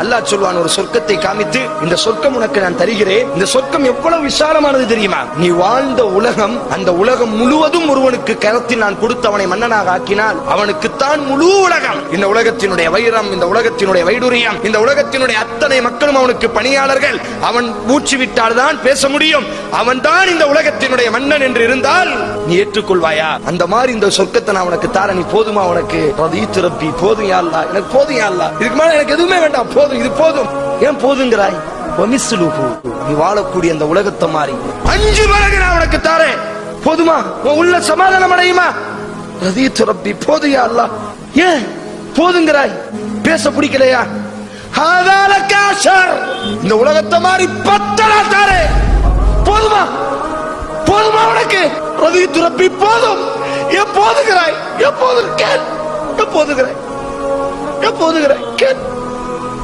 அல்லாஹ் சொல்வான் ஒரு சொர்க்கத்தை காமித்து, இந்த சொர்க்கம் உனக்கு நான் தருகிறேன். இந்த சொர்க்கம் எவ்வளவு விசாலமானது தெரியுமா? நீ வாழ்ந்த உலகம், அந்த உலகம் முழுவதும் ஒருவனுக்கு கரத்தில் நான் கொடுத்து அவனை மன்னனாக ஆக்கினால் அவனுக்குத்தான் முழு உலகம். இந்த உலகத்தினுடைய வைரம், இந்த உலகத்தினுடைய வைடூரியம், இந்த உலகத்தினுடைய அத்தனை மக்களும் அவனுக்கு பணியாளர்கள். அவன் மூச்சு விட்டால் தான் பேச முடியும். அவன் தான் இந்த உலகத்தினுடைய மன்னன் என்று இருந்தால் நீ ஏற்றுக்கொள்வாயா? அந்த மாதிரி இந்த சொர்க்கத்தை நான் உனக்கு தார, நீ போதுமா? உனக்கு ரதீத்து ரப்பி, போதும் யா அல்லாஹ், எனக்கு போதும் யா அல்லாஹ், இதுக்கு மேல எனக்கு எதுவுமே வேண்டாம், போதும், இது போதும். ஏன் போதுங்கிறாய்? நீ வாழக்கூடிய அந்த உலகத்தை மாறி 5 மடங்கு நான் உனக்கு தாரேன், போதுமா? உள்ள சமாதானம் அடையுமா? ரதீத்து ரப்பி, போதும் யா அல்லாஹ். ஏன் போதுங்கிறாய்? பேச பிடிக்கலையா? இந்த உலகத்தை மாறி 10 நான் தாரேன், போதுமா? போதுமா உனக்கு? ரதீத்து ரப்பி, போதும். ஏன் போதுகிறாய்? எப்போதுகிறாய்? எப்போதுகிறாய்? எப்போதுகிறாய்? கேட்.